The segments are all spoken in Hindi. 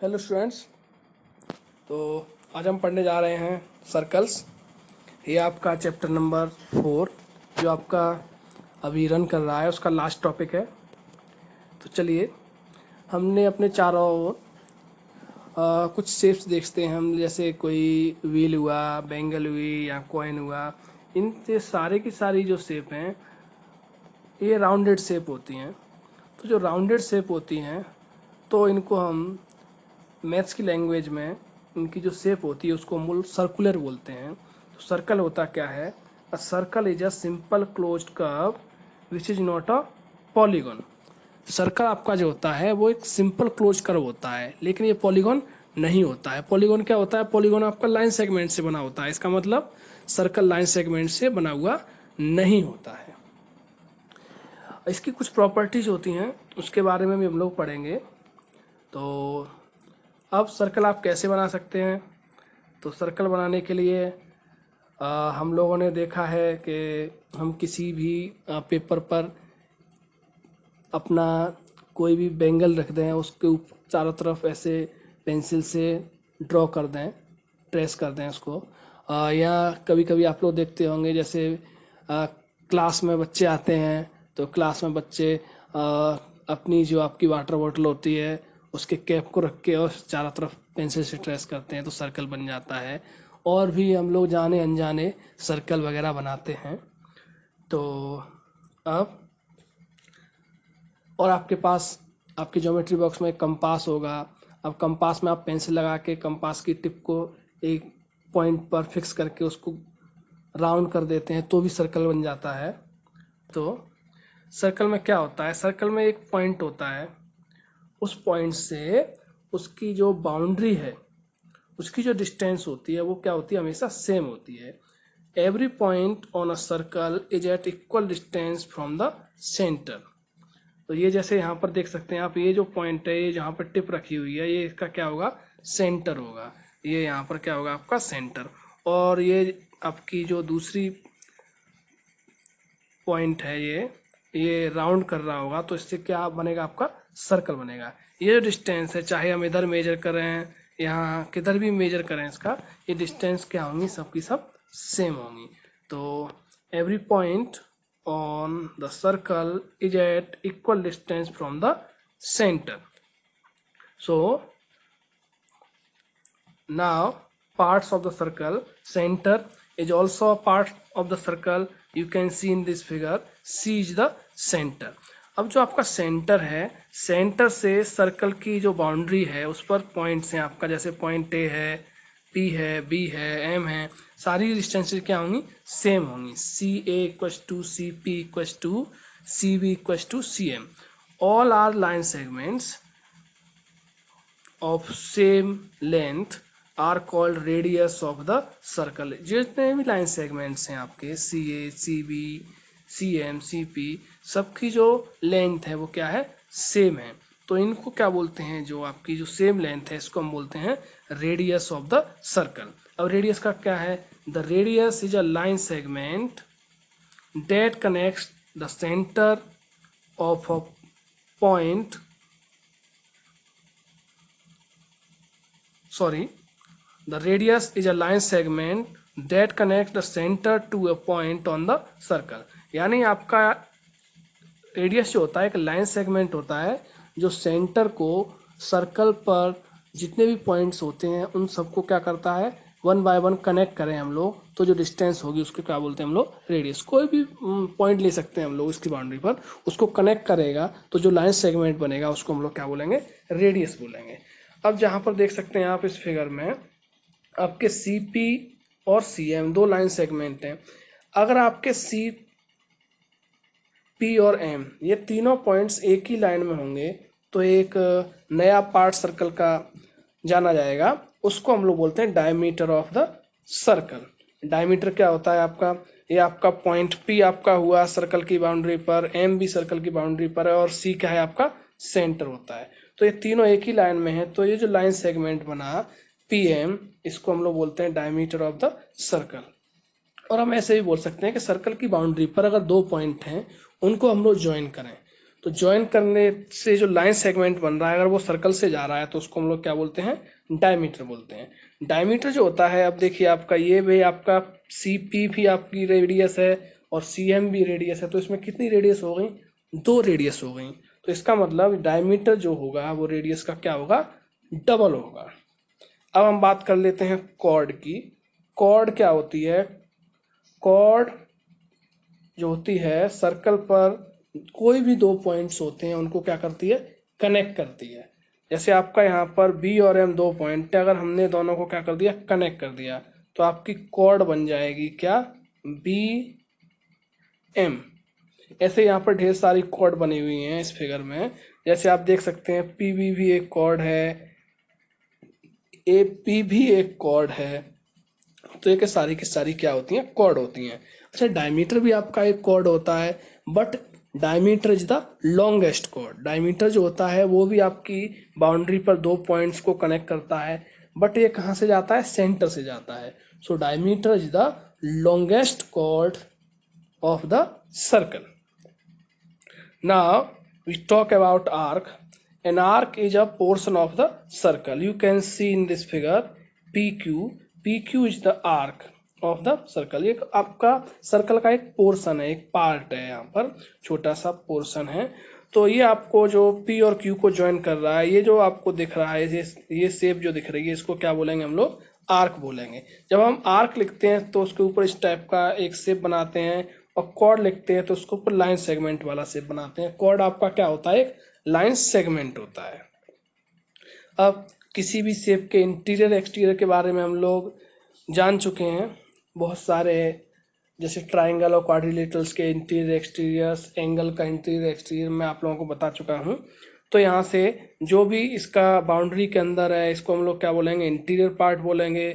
Hello students. तो आज हम पढ़ने जा रहे हैं सर्कल्स। ये आपका चैप्टर नंबर 4 जो आपका अभी रन कर रहा है, उसका लास्ट टॉपिक है। तो चलिए, हमने अपने चारों ओर कुछ शेप्स देखते हैं हम, जैसे कोई व्हील हुआ, बैंगल हुई या कॉइन हुआ। इनसे सारे की सारी जो शेप हैं ये राउंडेड शेप होती हैं। तो जो राउंडेड शेप होती हैं तो इनको हम मैथ्स की लैंग्वेज में इनकी जो शेप होती है उसको मूल सर्कुलर बोलते हैं। तो सर्कल होता क्या है? अ circle is a simple closed curve which is not a polygon. Circle आपका जो होता है वो एक सिंपल क्लोज कर्व होता है, लेकिन ये पॉलीगॉन नहीं होता है। पॉलीगॉन क्या होता है? पॉलीगॉन आपका लाइन सेगमेंट से बना होता है। इसका मतलब सर्कल लाइन सेगमेंट से बना हुआ नहीं होता है। इसकी कुछ प्रॉपर्टीज होती हैं, उसके बारे में भी हम लोग पढ़ेंगे। तो अब सर्कल आप कैसे बना सकते हैं? तो सर्कल बनाने के लिए हम लोगों ने देखा है कि हम किसी भी पेपर पर अपना कोई भी बैंगल रख दें, उसके चारों तरफ ऐसे पेंसिल से ड्रॉ कर दें, ट्रेस कर दें उसको। या कभी कभी आप लोग देखते होंगे, जैसे क्लास में बच्चे आते हैं तो क्लास में बच्चे अपनी जो आपकी वाटर बॉटल होती है उसके कैप को रख के और चारों तरफ पेंसिल से ट्रेस करते हैं तो सर्कल बन जाता है। और भी हम लोग जाने अनजाने सर्कल वगैरह बनाते हैं। तो अब और आपके पास आपके ज्योमेट्री बॉक्स में कंपास होगा। अब कंपास में आप पेंसिल लगा के कंपास की टिप को एक पॉइंट पर फिक्स करके उसको राउंड कर देते हैं तो भी सर्कल बन जाता है। तो सर्कल में क्या होता है? सर्कल में एक पॉइंट होता है, उस पॉइंट से उसकी जो बाउंड्री है, उसकी जो डिस्टेंस होती है वो क्या होती है? हमेशा सेम होती है। Every point on a circle is at equal distance from the centre. तो ये जैसे यहाँ पर देख सकते हैं आप, ये जो पॉइंट है, ये जहाँ पर टिप रखी हुई है, ये इसका क्या होगा? सेंटर होगा। ये यहाँ पर क्या होगा? आपका सेंटर। और ये आपकी जो दूसरी पॉइंट है, ये राउंड कर रहा होगा, तो इससे क्या बनेगा? आपका सर्कल बनेगा। ये जो डिस्टेंस है, चाहे हम इधर मेजर करें, यहाँ किधर भी मेजर करें, इसका ये डिस्टेंस क्या होंगी? सबकी सब सेम होंगी। तो every point on the circle is at equal distance from the center. So now parts of the circle, center is also a part of the circle. You can see in this figure, C is the center. अब जो आपका सेंटर है, सेंटर से सर्कल की जो बाउंड्री है उस पर पॉइंट्स हैं आपका, जैसे पॉइंट ए है, पी है, बी है, एम है, सारी डिस्टेंसेज क्या होंगी? सेम होंगी। C A equals to C P equals to C B equals to C M. All are line segments of same length are called radius of the circle. जितने भी लाइन सेगमेंट्स हैं आपके, C A, C B, C M, C P, सबकी जो लेंथ है वो क्या है? सेम है। तो इनको क्या बोलते हैं? जो आपकी जो सेम लेंथ है इसको हम बोलते हैं रेडियस ऑफ द सर्कल। अब रेडियस का क्या है? The radius is a line segment that connects the centre of a point, the radius is a line segment that connects the center to a point on the circle। यानी आपका रेडियस जो होता है एक लाइन सेगमेंट होता है जो सेंटर को सर्कल पर जितने भी पॉइंट्स होते हैं उन सबको क्या करता है? वन बाय वन कनेक्ट करें हम लोग तो जो डिस्टेंस होगी उसको क्या बोलते हैं हम लोग? रेडियस। कोई भी पॉइंट ले सकते हैं हम लोग इसकी बाउंड्री पर, उसको कनेक्ट करेगा तो जो लाइन सेगमेंट बनेगा उसको हम लोग क्या बोलेंगे? रेडियस बोलेंगे। अब जहां पर देख सकते हैं आप इस फिगर में, आपके सी पी और सी एम दो लाइन सेगमेंट हैं। अगर आपके सी पी और एम ये तीनों पॉइंट्स एक ही लाइन में होंगे तो एक नया पार्ट सर्कल का जाना जाएगा, उसको हम लोग बोलते हैं diameter of the circle. Diameter क्या होता है आपका? ये आपका पॉइंट पी आपका हुआ सर्कल की बाउंड्री पर, एम भी सर्कल की बाउंड्री पर है, और सी क्या है? आपका सेंटर होता है। तो ये तीनों एक ही लाइन में है, तो ये जो लाइन सेगमेंट बना पी एम, इसको हम लोग बोलते हैं डायमीटर ऑफ द सर्कल। और हम ऐसे भी बोल सकते हैं कि सर्कल की बाउंड्री पर अगर दो पॉइंट हैं उनको हम लोग ज्वाइन करें तो ज्वाइन करने से जो लाइन सेगमेंट बन रहा है अगर वो सर्कल से जा रहा है तो उसको हम लोग क्या बोलते हैं, डायमीटर बोलते हैं। डायमीटर जो होता है, अब देखिए आपका ये भी आपका CP भी आपकी रेडियस है और CM भी रेडियस है, तो इसमें कितनी रेडियस हो गई, 2 रेडियस हो गई। तो इसका मतलब डायमीटर जो होगा वो रेडियस का क्या होगा, डबल होगा। अब हम बात कर लेते हैं कॉर्ड की। कॉर्ड क्या होती है, कॉर्ड जो होती है सर्कल पर कोई भी 2 पॉइंट्स होते हैं उनको क्या करती है, कनेक्ट करती है। जैसे आपका यहाँ पर B और M 2 पॉइंट है, अगर हमने दोनों को क्या कर दिया, कनेक्ट कर दिया, तो आपकी कॉर्ड बन जाएगी क्या, BM। ऐसे यहाँ पर ढेर सारी कॉर्ड बनी हुई हैं इस फिगर में। जैसे आप देख सकते हैं PB भी एक कॉर्ड है, AP भी एक कॉर्ड है। तो ये सारी की सारी क्या होती हैं, कॉर्ड होती हैं। अच्छा, डायमीटर भी आपका एक कॉर्ड होता है, but diameter is the longest chord. Diameter जो होता है वो भी आपकी बाउंड्री पर 2 पॉइंट्स को कनेक्ट करता है, बट ये कहाँ से जाता है, सेंटर से जाता है। So diameter is the longest chord of the circle. Now we talk about arc. An arc is a portion of the circle. You can see in this figure PQ. PQ is the arc of the circle. ये आपका सर्कल का एक पोर्शन है, एक पार्ट है, यहाँ पर छोटा सा पोर्शन है। तो ये आपको जो P और Q को ज्वाइन कर रहा है, ये जो आपको दिख रहा है, ये शेप जो दिख रही है, इसको क्या बोलेंगे हम लोग, आर्क बोलेंगे। जब हम आर्क लिखते हैं तो उसके ऊपर इस टाइप का एक शेप बनाते हैं, और कॉर्ड लिखते हैं तो उसके ऊपर लाइन सेगमेंट वाला शेप बनाते हैं। कॉर्ड आपका क्या होता है, एक लाइन सेगमेंट होता है। अब किसी भी शेप के इंटीरियर एक्सटीरियर के बारे में हम लोग जान चुके हैं बहुत सारे, जैसे ट्राइंगल और क्वाड्रिलेटरल्स के इंटीरियर एक्सटीरियर्स, एंगल का इंटीरियर एक्सटीरियर मैं आप लोगों को बता चुका हूँ। तो यहाँ से जो भी इसका बाउंड्री के अंदर है, इसको हम लोग क्या बोलेंगे, इंटीरियर पार्ट बोलेंगे।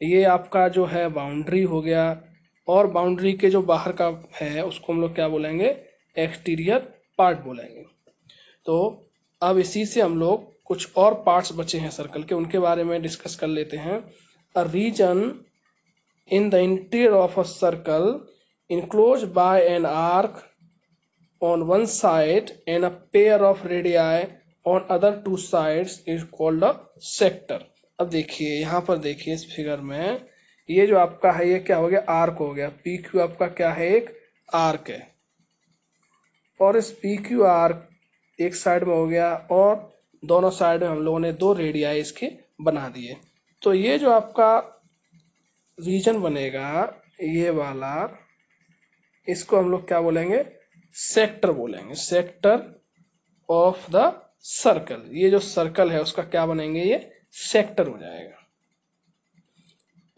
ये आपका जो है बाउंड्री हो गया, और बाउंड्री के जो बाहर का है उसको हम लोग क्या बोलेंगे, एक्सटीरियर पार्ट बोलेंगे। तो अब इसी से हम लोग कुछ और पार्ट्स बचे हैं सर्कल के, उनके बारे में डिस्कस कर लेते हैं। A reason in the interior of a circle enclosed by an arc on one side and a pair of radii on other 2 sides is called a sector. अब देखिए यहाँ पर देखिए इस फिगर में, ये जो आपका है ये क्या हो गया, आर्क हो गया। PQ आपका क्या है, एक आर्क है, और इस PQ आर्क एक साइड में हो गया, और दोनों साइड में हम लोगों ने 2 रेडियाई इसके बना दिए। तो ये जो आपका रीजन बनेगा ये वाला, इसको हम लोग क्या बोलेंगे, सेक्टर बोलेंगे, सेक्टर ऑफ द सर्कल। ये जो सर्कल है उसका क्या बनेंगे, ये सेक्टर हो जाएगा।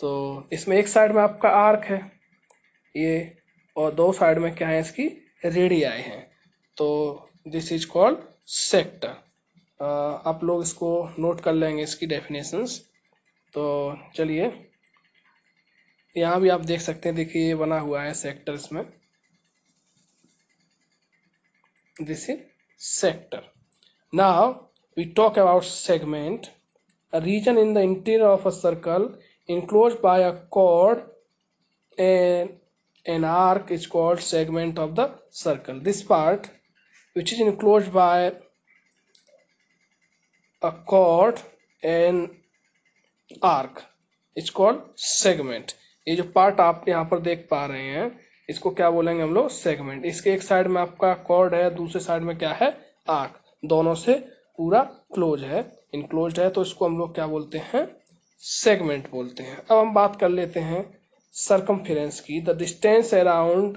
तो इसमें एक साइड में आपका आर्क है ये, और 2 साइड में क्या है, इसकी रेडियाई है। तो दिस इज कॉल्ड सेक्टर। आप लोग इसको नोट कर लेंगे, इसकी डेफिनेशंस। तो चलिए, यहाँ भी आप देख सकते हैं, देखिए ये बना हुआ है सेक्टर्स में, this is sector. Now we talk about segment. A region in the interior of a circle enclosed by a chord and an arc is called segment of the circle. This part which is enclosed by a chord and arc is called segment. ये जो पार्ट आप यहाँ पर देख पा रहे हैं इसको क्या बोलेंगे हम लोग, सेगमेंट। इसके एक साइड में आपका कॉर्ड है, दूसरे साइड में क्या है, आर्क, दोनों से पूरा क्लोज है, इनक्लोज्ड है, तो इसको हम लोग क्या बोलते हैं, सेगमेंट बोलते हैं। अब हम बात कर लेते हैं सरकमफेरेंस की। The distance around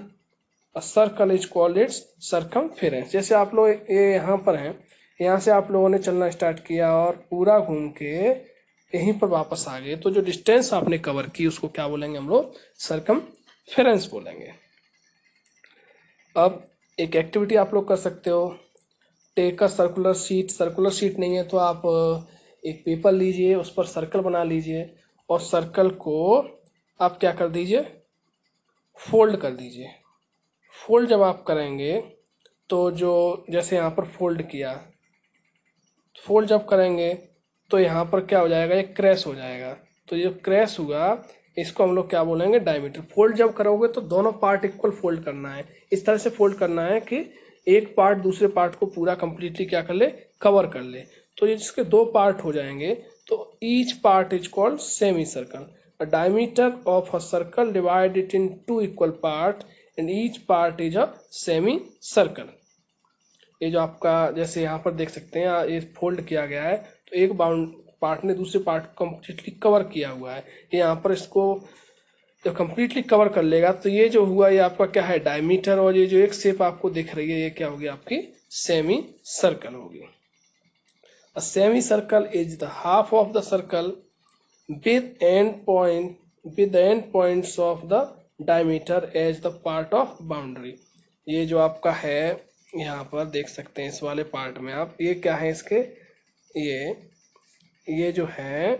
a circle is called its circumference. जैसे आप लोग ये यहाँ पर हैं, यहाँ से आप लोगों ने चलना स्टार्ट किया और पूरा घूम के यहीं पर वापस आ गए, तो जो डिस्टेंस आपने कवर की उसको क्या बोलेंगे हम लोग, सरकमफेरेंस बोलेंगे। अब एक एक्टिविटी आप लोग कर सकते हो, take a circular sheet. Circular sheet नहीं है तो आप एक पेपर लीजिए, उस पर सर्कल बना लीजिए, और सर्कल को आप क्या कर दीजिए, फोल्ड कर दीजिए। फोल्ड जब आप करेंगे तो जो, जैसे यहाँ पर फोल्ड किया, फोल्ड जब करेंगे तो यहाँ पर क्या हो जाएगा, ये क्रैश हो जाएगा। तो ये क्रैश हुआ, इसको हम लोग क्या बोलेंगे, डायमीटर। फोल्ड जब करोगे तो दोनों पार्ट इक्वल फोल्ड करना है, इस तरह से फोल्ड करना है कि एक पार्ट दूसरे पार्ट को पूरा कंप्लीटली क्या कर ले, कवर कर ले। तो ये जिसके दो पार्ट हो जाएंगे तो each part is called semi circle. A diameter of a circle divide it in two equal part and each part is a semi circle. ये जो आपका जैसे यहाँ पर देख सकते हैं ये फोल्ड किया गया है, तो एक बाउंड पार्ट ने दूसरे पार्ट को कंप्लीटली कवर किया हुआ है। यहाँ पर इसको जब कंप्लीटली कवर कर लेगा तो ये जो हुआ ये आपका क्या है, डायमीटर, और ये जो एक शेप आपको दिख रही है ये क्या होगी, आपकी सेमी सर्कल होगी। अ semi circle is the half of the circle with the end points of the diameter as the part of boundary। ये जो आपका है यहाँ पर देख सकते हैं इस वाले पार्ट में आप, ये क्या है इसके, ये जो है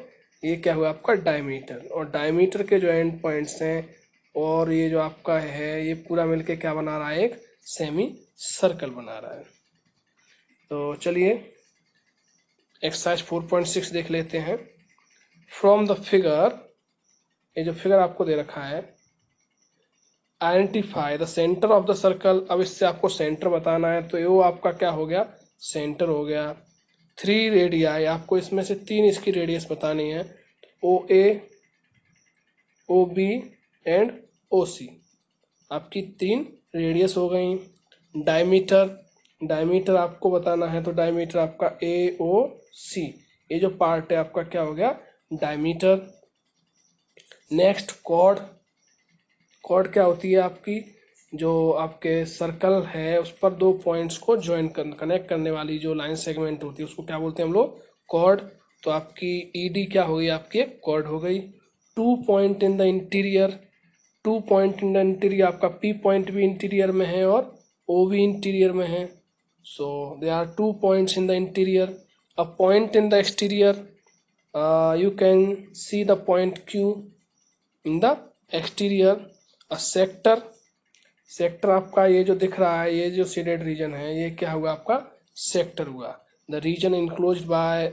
ये क्या हुआ आपका डायमीटर, और डायमीटर के जो एंड पॉइंट्स हैं और ये जो आपका है ये पूरा मिलके क्या बना रहा है, एक सेमी सर्कल बना रहा है। तो चलिए एक्सरसाइज 4.6 देख लेते हैं। फ्रॉम द फिगर, ये जो फिगर आपको दे रखा है, identify the centre of the circle. अब इससे आपको सेंटर बताना है, तो ये आपका क्या हो गया, सेंटर हो गया। 3 रेडियाई, आपको इसमें से 3 इसकी रेडियस बतानी है, ओ ए, ओ बी एंड ओ सी, आपकी 3 रेडियस हो गई। डायमीटर, डायमीटर आपको बताना है, तो डायमीटर आपका ए ओ सी, ये जो पार्ट है आपका क्या हो गया, डायमीटर। नेक्स्ट कॉर्ड, कॉर्ड क्या होती है आपकी, जो आपके सर्कल है उस पर 2 पॉइंट्स को ज्वाइन कनेक्ट करने वाली जो लाइन सेगमेंट होती है उसको क्या बोलते हैं हम लोग, कॉर्ड। तो आपकी ईडी क्या हो गई, आपकी कॉर्ड हो गई। 2 point in the interior, 2 point in the interior, आपका पी पॉइंट भी इंटीरियर में है और ओ भी इंटीरियर में है, so they are 2 points in the interior. A point in the exterior, you can see the point Q in the exterior। a sector, sector आपका ये जो दिख रहा है, ये जो शेडेड रीजन है ये क्या हुआ आपका, सेक्टर हुआ। The region enclosed by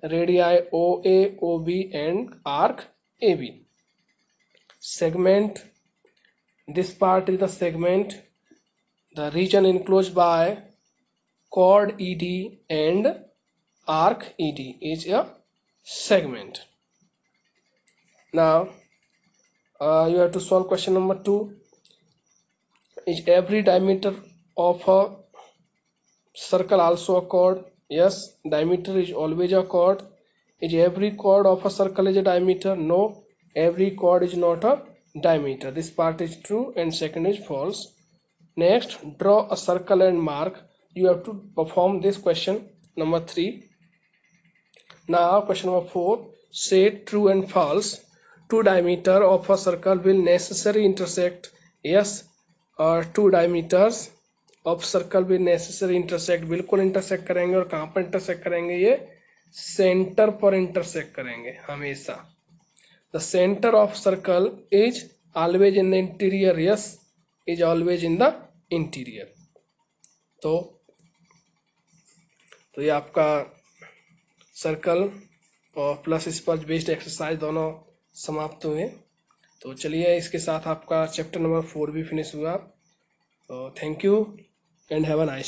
radii O A, O B and arc A B. Segment, this part is the segment. The region enclosed by chord ED and arc ED is a segment। Now you have to solve question number 2। Is every diameter of a circle also a chord? Yes, diameter is always a chord। Is every chord of a circle is a diameter? No, every chord is not a diameter। This part is true and second is false। Next, draw a circle and mark। You have to perform this question number 3। Now question number 4, say true and false। 2 diameter of a circle will necessarily intersect। Yes, 2 diameters of circle will necessarily intersect, बिल्कुल intersect करेंगे। और कहाँ पर intersect करेंगे, ये center पर intersect करेंगे हमेशा। The center of circle is always in the interior। Yes, is always in the interior। तो ये आपका सर्कल और प्लस इस पर बेस्ड एक्सरसाइज दोनों समाप्त हुए। तो चलिए इसके साथ आपका चैप्टर नंबर 4 भी फिनिश हुआ। तो thank you and have a nice